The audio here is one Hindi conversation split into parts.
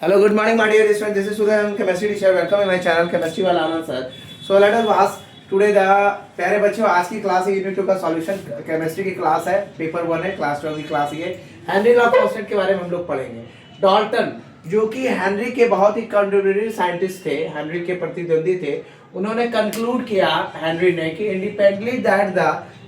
Hello, good morning, my dear students. This is Surya. I am chemistry teacher. Welcome in my channel, Chemistry वाला आनंद sir. So let us ask today the प्यारे बच्चों आज की क्लास है यूनिट 2 का सॉल्यूशन केमिस्ट्री की क्लास है. पेपर 1 है, क्लास 12 की क्लास ये. हेनरी लॉ कांस्टेंट के बारे में हम लोग पढ़ेंगे. डाल्टन जो कि हेनरी के बहुत ही कंट्रीब्यूटरी साइंटिस्ट थे, हेनरी के प्रतिद्वंदी थे, उन्होंने कंक्लूड किया हेनरी ने कि independently that the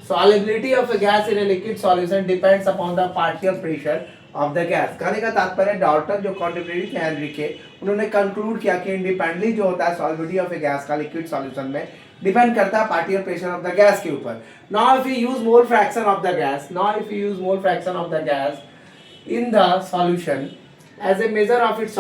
solubility of a gas in a liquid solution depends upon the partial pressure of the gas. कहने का तात्पर्य डाल्टन जो कंट्रीब्यूटरी थे हेनरी के, उन्होंने कंक्लूड किया कि इंडिपेंडेंटली जो होता है solubility of a gas का लिक्विड सॉल्यूशन में डिपेंड करता है particle pressure of the gas के ऊपर. Now if you use mole fraction of the gas, now if you use mole fraction of the gas in the solution as a measure of its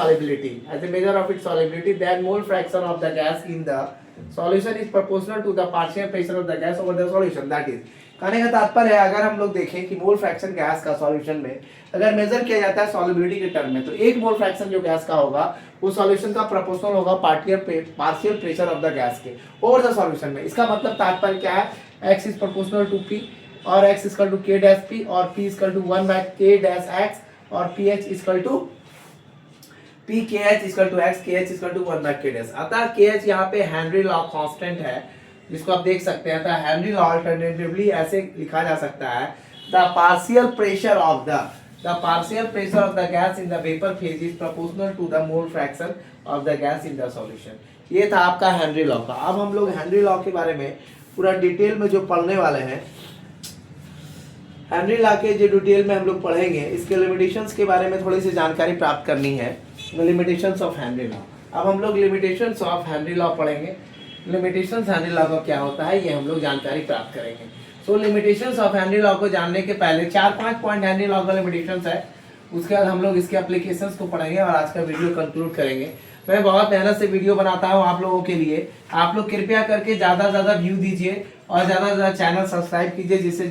solubility, then mole fraction of the gas in the solution is proportional to the partial pressure of the gas over the solution. That is, कहने का तात्पर्य है अगर हम लोग देखें कि मोल फ्रैक्शन गैस का सॉल्यूशन में अगर मेजर किया जाता है सॉल्युबिलिटी के टर्म में, तो एक मोल फ्रैक्शन जो गैस का होगा वो सॉल्यूशन का प्रोपोर्शनल होगा partial pressure of the gas के ओवर द सॉल्यूशन में. इसका मतलब तात्पर्य क्या है, x is proportional to p और x equal to k dash p और p equal to 1 by k dash x और ph equal to p kh equal to x kh equal to 1 by k dash. अतः kh यहाँ पे हेनरी लॉ कांस्टेंट है जिसको आप देख सकते हैं. अतः हेनरी लॉ अल्टरनेटिवली ऐसे लिखा जा सकता है the partial pressure of the gas in the vapour phase is proportional to the mole fraction of the gas in the solution. ये था आपका हेनरी लॉ का. अब हम लोग हेनरी लॉ के बारे में पूरा डिटेल में जो पढ़ने वाले हैं, हेनरी लॉ के जो डिटेल में हम लोग पढ़ेंगे, इसके लिमिटेशंस के बारे में थोड़ी सी जानकारी प्राप्त करनी है. Limitations of Henry law. अब हम लोग लिमिटेशंस ऑफ हेनरी लॉ पढ़ेंगे. लिमिटेशंस हेनरी लॉ का क्या होता है ये हम लोग जानकारी प्राप्त करेंगे. सो लिमिटेशंस ऑफ हेनरी लॉ को जानने के पहले 4-5 पॉइंट हेनरी लॉ का लिमिटेशंस है, उसके बाद हम लोग इसके एप्लीकेशंस को पढ़ेंगे और आज का वीडियो कंक्लूड करेंगे. मैं बहुत मेहनत से वीडियो बनाता हूँ आप लोगों के लिए. आप लोग कृपया करके ज़्यादा से ज़्यादा व्यू दीजिए और ज़्यादा से ज़्यादा चैनल सब्सक्राइब कीजिए जिससे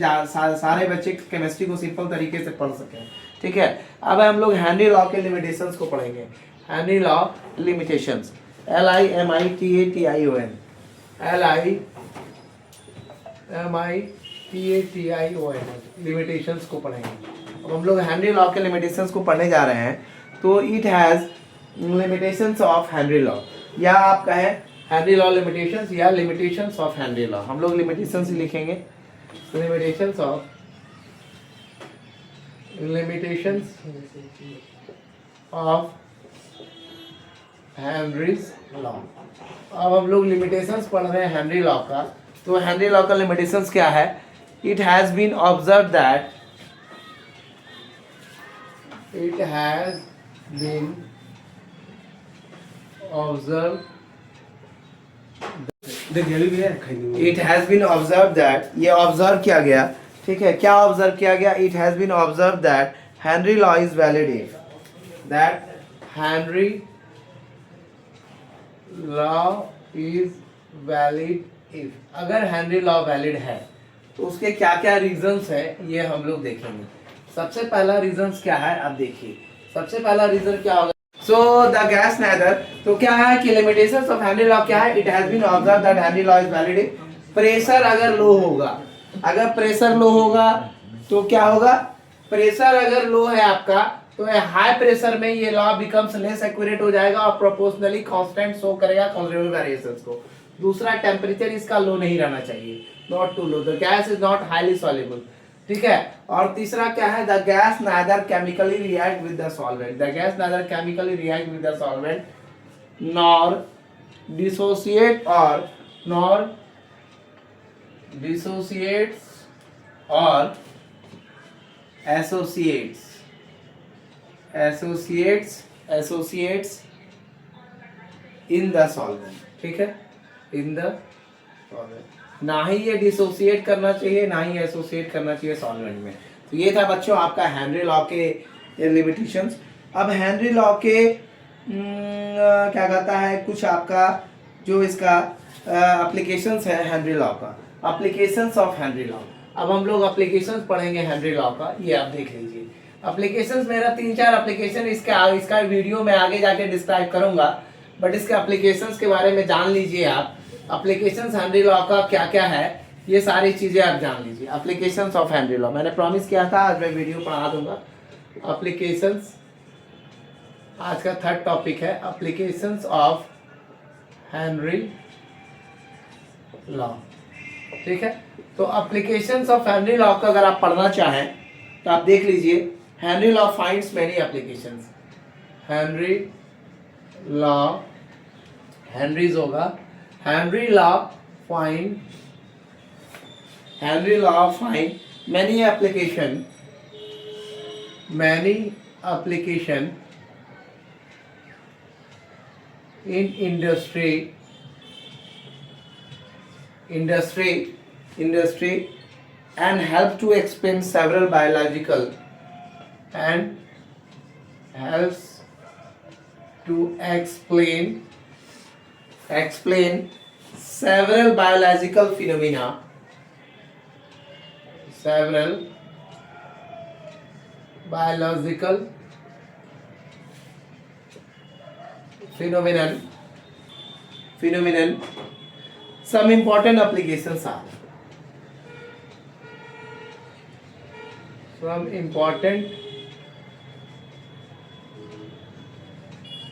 सारे बच्चे केमिस्ट्री को सिंपल तरीके से पढ़ सकें. ठीक है. अब हम लोग हेनरी लॉ के लिमिटेशंस को पढ़ेंगे. Henry law limitations, LIMITATION, limitations को पढ़ेंगे. अब हम लोग हेनरी लॉ के लिमिटेशंस को पढ़ने जा रहे हैं. तो it has limitations of Henry law, या आप कहें हेनरी लॉ लिमिटेशंस या लिमिटेशंस ऑफ हेनरी लॉ. हम लोग लिमिटेशंस ही लिखेंगे. Limitations of Henry's law. अब हम लोग लिमिटेशंस पढ़ रहे हैं हेनरी लॉ का. तो हेनरी लॉ का लिमिटेशंस क्या है, it has been observe that it has been observed that ये ऑब्जर्व किया गया. ठीक है, क्या ऑब्जर्व किया गया, it has been observe that Henry law is valid if अगर हेनरी लॉ वैलिड है तो उसके क्या क्या रीजंस है ये हम लोग देखेंगे. सबसे पहला रीजंस क्या है, अब देखिए. सबसे पहला रीजन क्या होगा, सो द गैस नाइदर. तो क्या है कि लिमिटेशंस ऑफ हेनरी लॉ क्या है, it has been observe that Henry law is valid if pressure अगर लो होगा. अगर प्रेशर लो होगा तो क्या होगा, प्रेशर अगर लो है आपका तो हाई प्रेशर में ये लॉ बिकम्स लेस एक्यूरेट हो जाएगा और प्रोपोर्शनली कांस्टेंट शो करेगा कंज्यूमर वेरिएशंस को. दूसरा, टेम्परेचर इसका लो नहीं रहना चाहिए, not too low. The gas is not highly soluble. ठीक है. और तीसरा क्या है, the gas neither chemically react with the solvent. The gas neither chemically react with the solvent nor dissociates और एसोसिएट्स इन द सॉल्वेंट. ठीक है, इन द सॉल्वेंट. ना ही ये डिसोसिएट करना चाहिए ना ही एसोसिएट करना चाहिए सॉल्वेंट में. तो ये था बच्चों आपका हेनरी लॉ के लिमिटेशंस. अब हेनरी लॉ के क्या कहता है, कुछ आपका जो इसका एप्लीकेशंस है हेनरी लॉ का, एप्लीकेशंस ऑफ हेनरी लॉ. अब हम लोग एप्लीकेशंस पढ़ेंगे हेनरी लॉ का. ये आप देख लीजिए एप्लीकेशंस. मेरा 3-4 एप्लीकेशन इसका वीडियो में आगे जाके डिस्क्राइब करूंगा, बट इसके एप्लीकेशंस के बारे में जान लीजिए आप. एप्लीकेशंस हेनरी लॉ का क्या क्या है ये सारी चीजें आप जान लीजिए. एप्लीकेशंस ऑफ हेनरी लॉ मैंने प्रॉमिस किया था आज मैं वीडियो पढ़ा दूंगा. एप्लीकेशंस आज का थर्ड टॉपिक है एप्लीकेशंस ऑफ हेनरी लॉ। ठीक है, तो एप्लीकेशंस ऑफ हेनरी लॉ का अगर आप पढ़ना चाहें तो आप देख लीजिए। Henry law finds many applications. Henry law, Henry's होगा, Henry law find, Henry law find many application in industry and help to explain several biological and helps to explain several biological phenomena, several biological phenomenon. Some important applications are, some important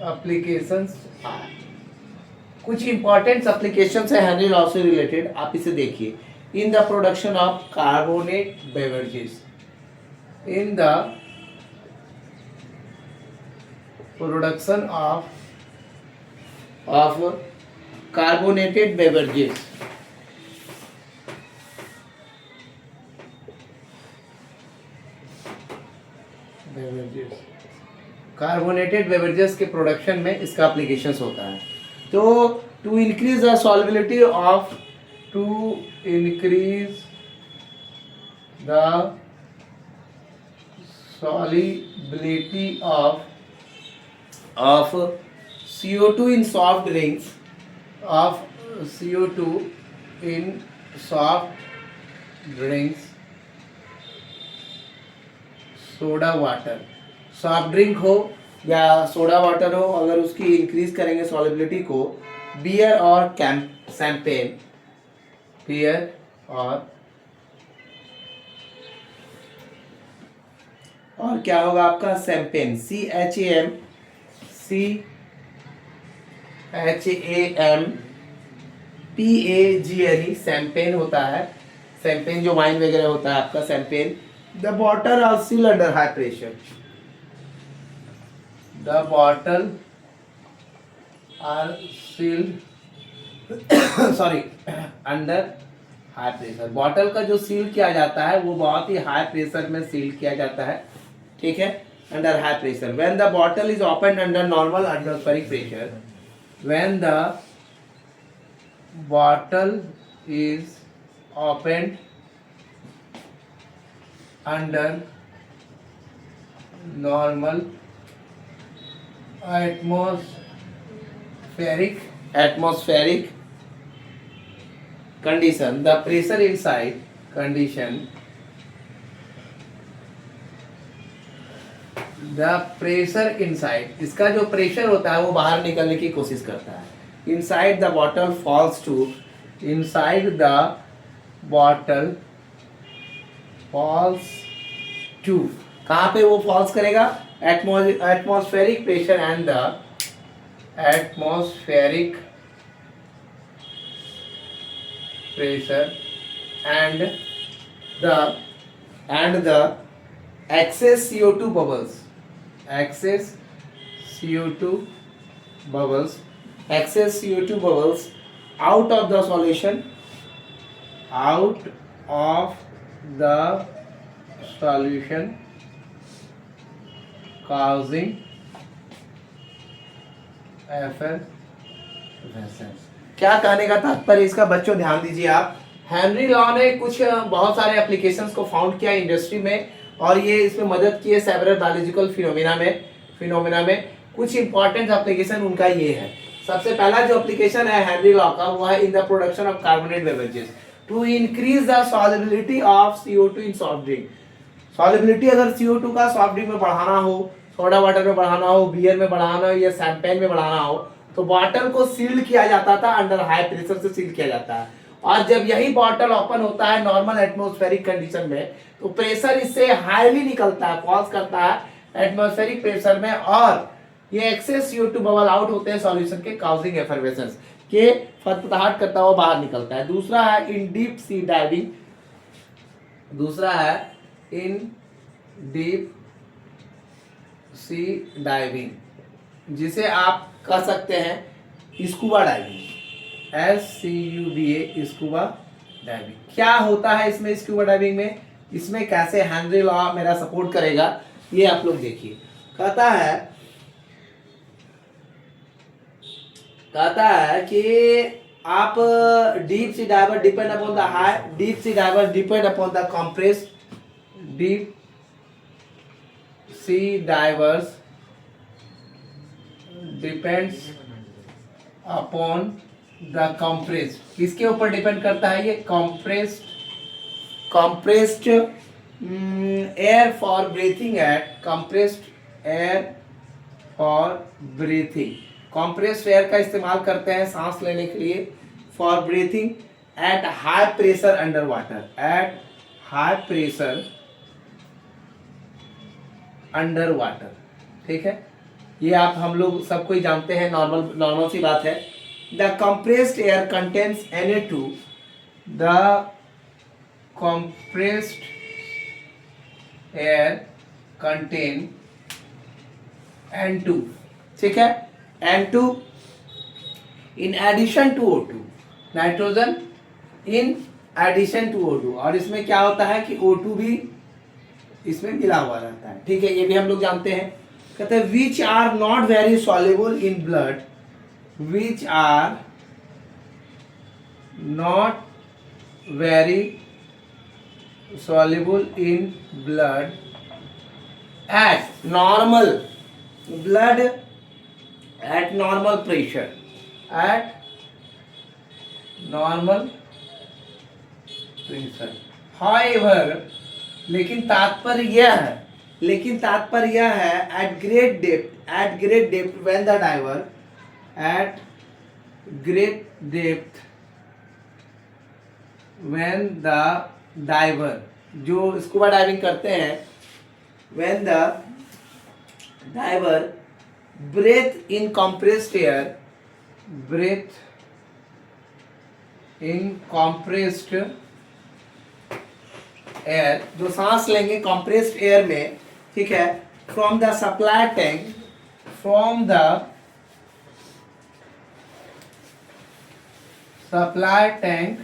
applications are, कुछ इंपॉर्टेंट एप्लीकेशंस है हेनरी लॉ से रिलेटेड, आप इसे देखिए। In the production of carbonate beverages, in the production of carbonated beverages, carbonated beverages के प्रोडक्शन में इसका एप्लीकेशंस होता है। तो to increase the solubility of, to increase the solubility of CO2 in soft drinks, of CO2 in soft drinks, soda water, soft drink हो या सोडा वाटर हो, अगर उसकी इंक्रीज करेंगे सॉलिबिलिटी को, बियर और शैंपेन, बियर और क्या होगा आपका शैंपेन, CHAMPANE, शैंपेन होता है। शैंपेन जो वाइन वगैरह होता है आपका champagne. The bottle are sealed under high pressure, the bottle are sealed sorry under high pressure. Bottle का जो सील किया जाता है वो बहुत ही हाई प्रेशर में सील किया जाता है। ठीक है, under high pressure. When the bottle is open under normal atmospheric pressure, when the bottle is open under normal atmospheric condition, the pressure inside condition, the pressure inside, इसका जो प्रेशर होता है वो बाहर निकलने की कोशिश करता है। inside the bottle falls to, inside the bottle falls to, कहाँ पे वो फॉल्स करेगा? atmospheric pressure and the atmospheric pressure and the excess CO2 bubbles, excess CO2 bubbles out of the solution, causing effervescence। क्या कहने का तात्पर्य इसका बच्चों ध्यान दीजिए आप। हेनरी लॉ ने कुछ बहुत सारे एप्लीकेशंस को फाउंड किया इंडस्ट्री में, और ये इसमें मदद की है सेवरल बायोलॉजिकल फिनोमेना में। कुछ इंपॉर्टेंट एप्लीकेशन उनका ये है। सबसे पहला जो एप्लीकेशन है हेनरी लॉ का वो है in the production of carbonate beverages to increase the solubility of CO2 in soft drink. Solubility अगर CO2 का सॉफ्ट ड्रिंक में बढ़ाना हो, सोडा वाटर में बढ़ाना हो, बियर में बढ़ाना हो या शैंपेन में बढ़ाना हो, तो बॉटल को सील किया जाता था, अंडर हाई प्रेशर से सील किया जाता है। और जब यही बॉटल ओपन होता है नॉर्मल एटमॉस्फेरिक कंडीशन में, तो प्रेशर इससे हाईली निकलता है, फॉल्स करता है एटमॉस्फेरिक प्रेशर में, और ये एक्सेस CO2 बबल आउट होते हैं सॉल्यूशन के, काउजिंग एफर्वेसेंस, के फटफटाहट करता हुआ बाहर निकलता है। दूसरा है इन डीप सी डाइविंग, दूसरा है इन डीप सी डाइविंग, जिसे आप कह सकते हैं scuba diving, SCUBA scuba diving. क्या होता है इसमें स्कूबा डाइविंग में, इसमें कैसे हेनरी लॉ मेरा सपोर्ट करेगा ये आप लोग देखिए। कहता है कि आप deep sea diver depend upon the high, deep sea diver depend upon the compress, deep sea divers depends upon the compressed, किसके ऊपर डिपेंड करता है ये, compressed air for breathing at, compressed air for breathing, compressed air का इस्तेमाल करते हैं सांस लेने के लिए, for breathing at high pressure under water, at high pressure under water. ठीक है, ये आप हम लोग सबको ही जानते हैं, नॉर्मल सी बात है। The compressed air contains Na2, the compressed air contain N2, ठीक है, N2 in addition to O2, nitrogen in addition to O2, और इसमें क्या होता है कि O2 भी इसमें मिला हुआ रहता है। ठीक है, ये भी हम लोग जानते हैं। कहते हैं which are not very soluble in blood, which are not very soluble in blood at normal blood, at normal pressure, at normal pressure, however, लेकिन तात्पर्य यह है at great depth when the diver, at great depth when the diver जो स्कूबा डाइविंग करते हैं, when the diver breathe in compressed air, breathe in compressed air, जो सांस लेंगे कंप्रेस्ड एयर में, ठीक है, from the supply tank, from the supply tank,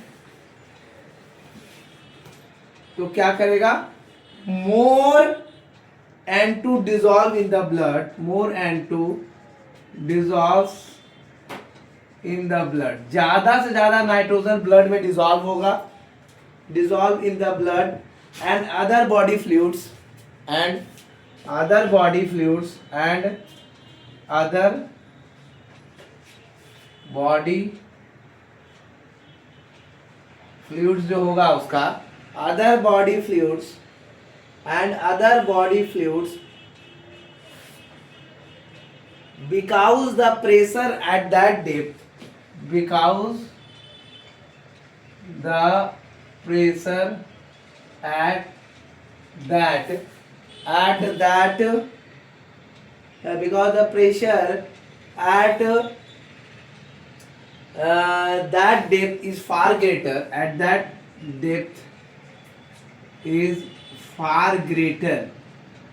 तो क्या करेगा, more N2 dissolve in the blood, more N2 dissolve in the blood, ज्यादा से ज्यादा नाइट्रोजन ब्लड में डिजॉल्व होगा, dissolve in the blood and other body fluids, and other body fluids, and other body fluids जो होगा उसका, other body fluids and other body fluids, because the pressure at that depth, because the pressure at that because the pressure at that depth is far greater, at that depth is far greater,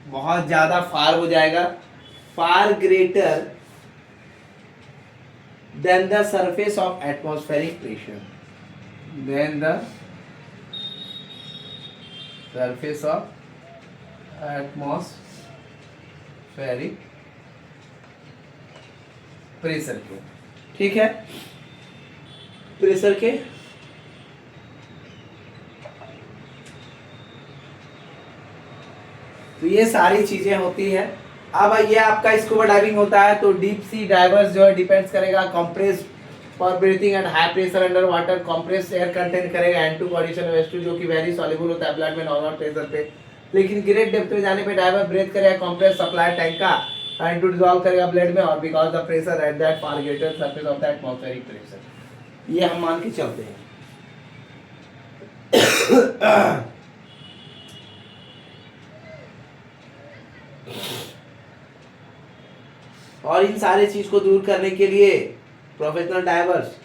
बहुत ज्यादा फार हो जाएगा, far greater than the surface of atmospheric pressure, than the surface of atmospheric pressure के, ठीक है, प्रेशर के, तो ये सारी चीजें होती हैं। अब ये आपका स्कूबा डाइविंग होता है तो डीप सी डाइवर्स जो है डिपेंड्स करेगा compressed for breathing at high pressure under water, compressed air contain करेगा N2 को एडिशन ऑफ H2 जो कि वेरी सॉल्युबल होता है ब्लड में नॉर्मल प्रेशर पे, लेकिन ग्रेट डेप्थ पे जाने पे डाइवर ब्रेथ करेगा कंप्रेस्ड सप्लाई टैंक का, N2 डिसॉल्व करेगा ब्लड में, और because the pressure at that far greater surface of the atmospheric pressure, ये हम मान के चलते हैं। और इन सारे चीज को दूर करने के लिए professional divers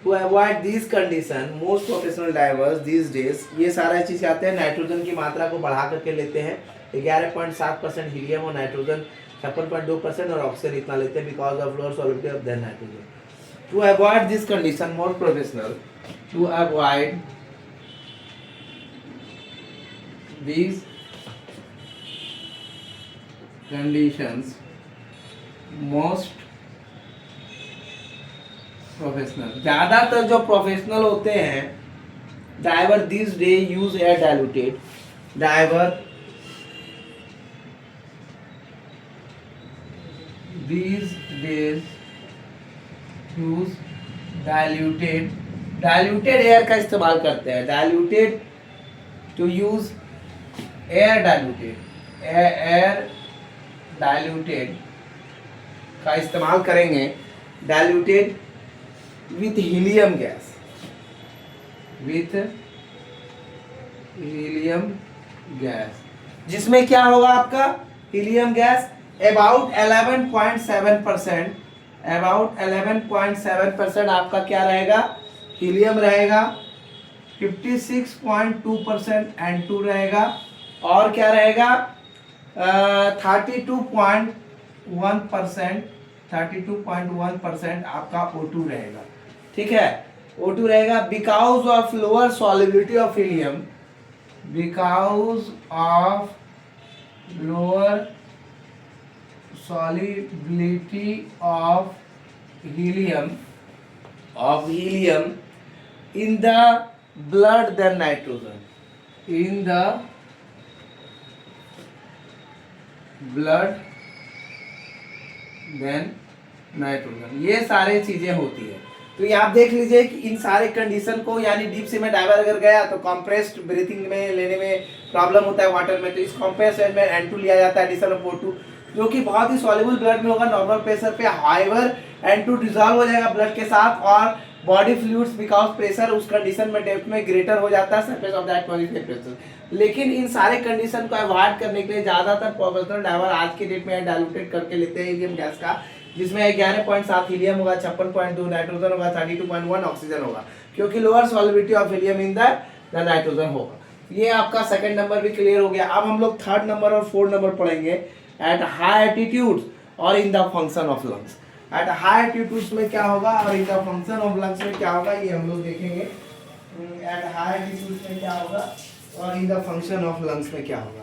to avoid this condition, most professional divers this days ये सारा चीज आते हैं, नाइट्रोजन की मात्रा को बढ़ा करके लेते हैं 11.7% हीलियम और नाइट्रोजन 56.2% और ऑक्सीजन इतना लेते हैं because of lower solubility of their nitrogen. To avoid this condition most professional to avoid these conditions most professional, ज्यादातर जो प्रोफेशनल होते हैं driver this day use air diluted, driver these days use diluted air का इस्तेमाल करते हैं, diluted to use air diluted का इस्तेमाल करेंगे, डाइल्यूटेड विथ हीलियम गैस, जिसमें क्या होगा आपका हीलियम गैस अबाउट 11.7% आपका क्या रहेगा, हीलियम रहेगा, 56.2% N2 रहेगा और क्या रहेगा 32.1% आपका O2 रहेगा। ठीक है, O2 रहेगा because of lower solubility of helium, because of lower solubility of helium in the blood than nitrogen, in the blood than nitrogen, ये सारे चीजें होती है। तो ये आप देख लीजिए कि इन सारे कंडीशन को, यानी डीप सी में डाइवर अगर गया तो कंप्रेस्ड ब्रीथिंग में लेने में प्रॉब्लम होता है वाटर में, तो इस कंप्रेस्ड में N2 लिया जाता है एडिशन ऑफ O2 जो कि बहुत ही सॉल्युबल ब्लड में होगा नॉर्मल प्रेशर पे, हाइवर N2 डिसॉल्व हो जाएगा ब्लड के साथ और बॉडी फ्लूइड्स बिकॉज प्रेशर उस कंडीशन में डेप्थ में ग्रेटर हो जाता है surface of that positive pressure. लेकिन इन सारे कंडीशन को अवॉइड करने के लिए ज्यादातर प्रोफेशनल डाइवर आज के डेट में डाइल्यूटेड करके लेते हैं हीलियम गैस का, जिसमें 11.7 हीलियम होगा, 56.2 नाइट्रोजन होगा, 32.1 ऑक्सीजन होगा, क्योंकि lower solubility of helium in the nitrogen होगा। ये आपका सेकंड नंबर भी क्लियर हो गया। अब हम लोग थर्ड नंबर और फोर्थ नंबर पढ़ेंगे एट हाई एल्टीट्यूड्स और in the function of lungs. Eight high altitudes में क्या होगा और in the function of lungs में क्या होगा ये हम लोग देखेंगे। एट हाई एल्टीट्यूड्स में क्या होगा और in the function of lungs में क्या होगा।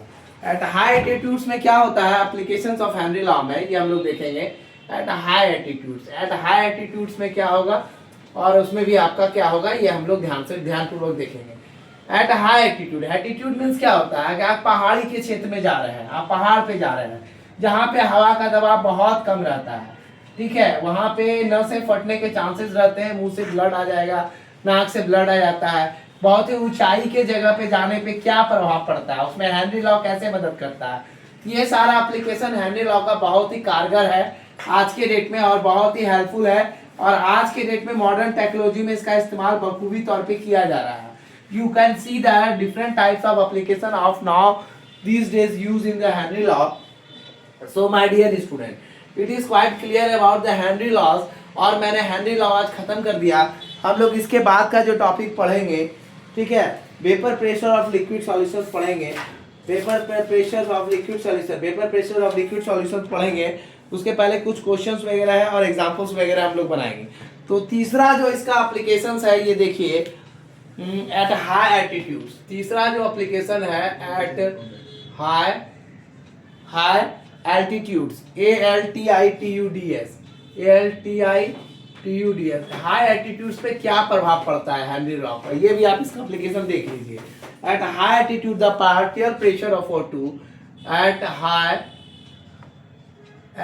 एट हाई एल्टीट्यूड्स में क्या होता है, एप्लीकेशंस ऑफ हेनरी लॉ में ये हम लोग देखेंगे। एट हाई एल्टीट्यूड्स में क्या होगा और उसमें भी आपका क्या होगा ये हम लोग ध्यानपूर्वक देखेंगे। At high altitude, altitude means क्या होता है कि आप पहाड़ी के क्षेत्र में जा रहे हैं, आप पहाड़ पे जा रहे हैं जहाँ पे हवा का दबाव बहुत कम रहता है, ठीक है, वहाँ पे नसें फटने के चांसेस रहते हैं, मुंह से ब्लड आ जाएगा, नाक से ब्लड आ जाता है। बहुत ही ऊंचाई के जगह पे जाने पे क्या प्रभाव पड़ता है, उसमें हेनरी लॉ कैसे मदद करता है, ये सारा एप्लीकेशन हेनरी लॉ का बहुत ही कारगर है आज के डेट में और बहुत ही हेल्पफुल है और आज के डेट में मॉडर्न टेक्नोलॉजी में इसका इस्तेमाल बखूबी तौर पे किया जा रहा है। You can see that different types of application of now these days used in the Henry law. So my dear student, it is quite clear about the Henry laws और मैंने Henry law आज खत्म कर दिया। हम लोग इसके बाद का जो टॉपिक पढ़ेंगे, ठीक है, vapour pressure of liquid solutions पढ़ेंगे, vapour pressure of liquid solutions पढ़ेंगे। उसके पहले कुछ क्वेश्चंस वगैरह है और एग्जांपल्स वगैरह हम लोग बनाएंगे। तो तीसरा जो इसका एप्लीकेशंस है ये देखिए एट हाई एल्टीट्यूड्स, तीसरा जो एप्लीकेशन है eight high altitudes, ALTITUDS, high altitudes पे क्या प्रभाव पड़ता है हेनरी लॉ का, ये भी आप इसका एप्लीकेशन देख लीजिए। At high altitude the partial pressure of O2 at high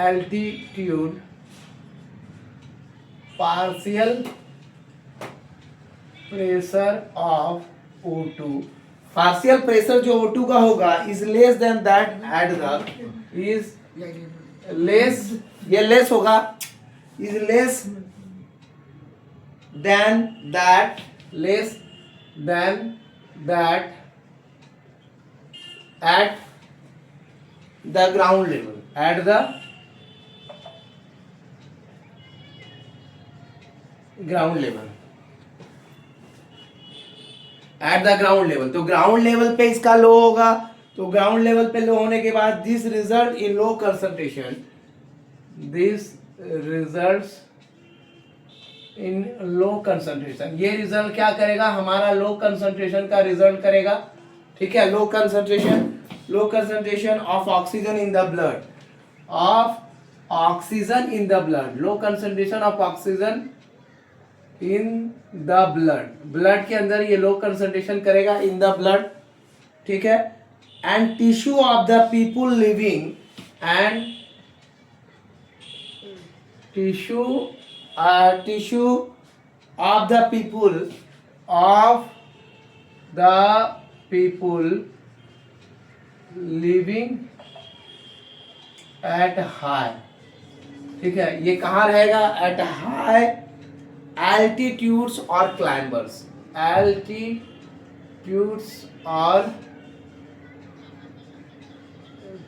altitude, partial pressure of O2, partial pressure जो O2 का होगा is less than that at the, is less, ये लेस होगा, is less than that at the ground level, at the ground level, at the ground level. तो ग्राउंड लेवल पे इसका लो होगा, तो ग्राउंड लेवल पे लो होने के बाद this result in low concentration, this results in low concentration. ये रिजल्ट क्या करेगा, हमारा लो कंसंट्रेशन का रिजल्ट करेगा, ठीक है। Low concentration of oxygen in the blood, of oxygen in the blood, low concentration of oxygen in the blood, blood के अंदर ये लो कंसंट्रेशन करेगा इन द ब्लड, ठीक है। And tissue of the people living, and tissue of the people living at high, ठीक है। ये कहाँ रहेगा, एट हाई एल्टीट्यूड्स और क्लाइंबर्स, एल्टीट्यूड्स और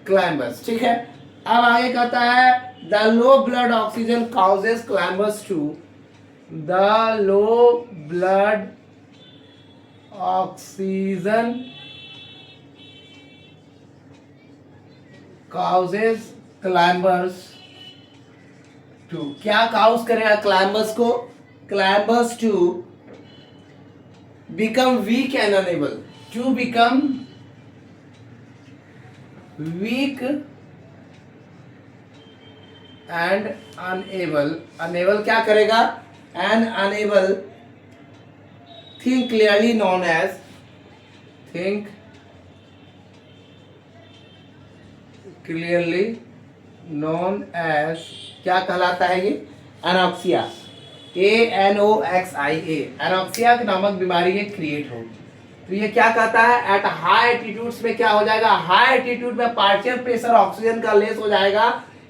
क्लाइंबर्स, ठीक है। अब आगे कहता है the low blood oxygen causes climbers to, the low blood oxygen causes climbers to, क्या काउज करेगा क्लाइंबर्स को, climbers to become weak and unable, to become weak and unable, unable क्या करेगा, and unable, think clearly known as, think clearly known as, क्या कहलाता है ये, एनॉक्सिया, ANOXIA, एनॉक्सिया नामक बीमारी ये क्रिएट होगी। तो ये क्या कहता है, एट हाई एल्टीट्यूड्स में क्या हो जाएगा, हाई एल्टीट्यूड में पार्शियल प्रेशर ऑक्सीजन का लेस हो जाएगा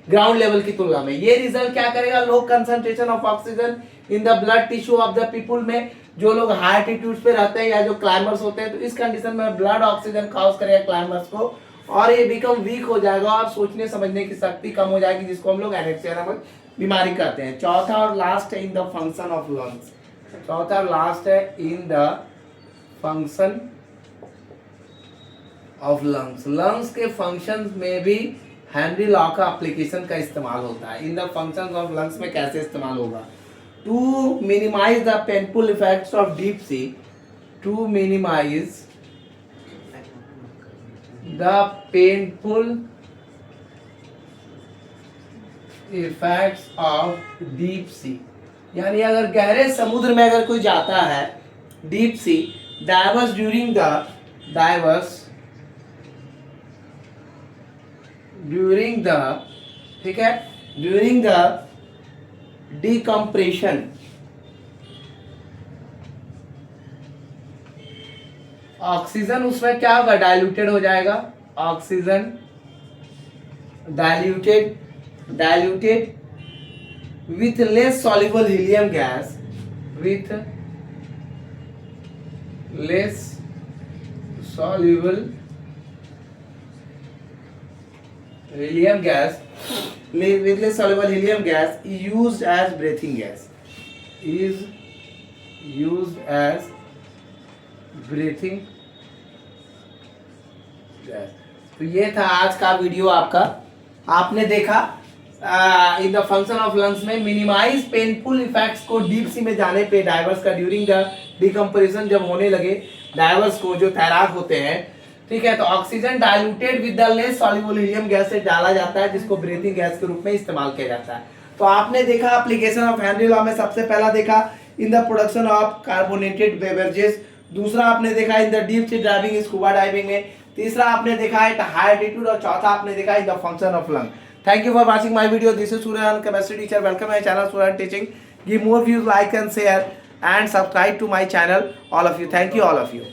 ग्राउंड लेवल की तुलना में। ये रिजल्ट क्या करेगा, low concentration of oxygen in the blood tissue of the people में, जो लोग हाई एल्टीट्यूड्स पे रहते हैं या जो क्लाइंबर्स होते हैं, तो इस कंडीशन में ब्लड ऑक्सीजन काउज करेगा क्लाइंबर्स को, और ये बिकम वीक हो जाएगा और सोचने समझने की शक्ति कम हो जाएगी, जिसको हम लोग एनेक्सिया नामक बीमारी कहते हैं। चौथा और लास्ट है in the function of lungs, चौथा और लास्ट है in the function of lungs. Lungs के फंक्शन में भी हेनरी लॉ का एप्लीकेशन का इस्तेमाल होता है। In the functions of lungs में कैसे इस्तेमाल होगा, to minimize the painful effects of deep sea, to minimize the painful effects of deep sea, यानी अगर गहरे समुद्र में अगर कोई जाता है, deep sea, divers during the, ठीक है, ड्यूरिंग द डिकम्प्रेशन, ऑक्सीजन उसमें क्या होगा, डाइल्यूटेड हो जाएगा, oxygen diluted with less soluble helium gas, with less soluble helium gas, with less soluble helium gas is used as breathing gas, is used as breathing gas। तो ये था आज का वीडियो आपका, आपने देखा in the function of lungs में मिनिमाइज पेनफुल इफेक्ट्स को डीप सी में जाने पे डाइवर्स का, ड्यूरिंग द डिकम्पोजिशन जब होने लगे डाइवर्स को, जो तैराक होते हैं, ठीक है, तो oxygen diluted with the less soluble helium gas से डाला जाता है, जिसको ब्रीथिंग गैस के रूप में इस्तेमाल किया जाता है। तो आपने देखा एप्लीकेशन ऑफ हेनरी लॉ में सबसे पहला देखा इन the production of carbonated beverages, दूसरा आपने देखा in the deep sea diving, scuba diving में, तीसरा आपने देखा एट हाई एल्टीट्यूड, और चौथा आपने देखा in the function of lung. Thank you for watching my video. This is Suryan, chemistry teacher. Welcome my channel Suryan Teaching. Give more views, like and share, and subscribe to my channel. All of you. Thank you, all of you.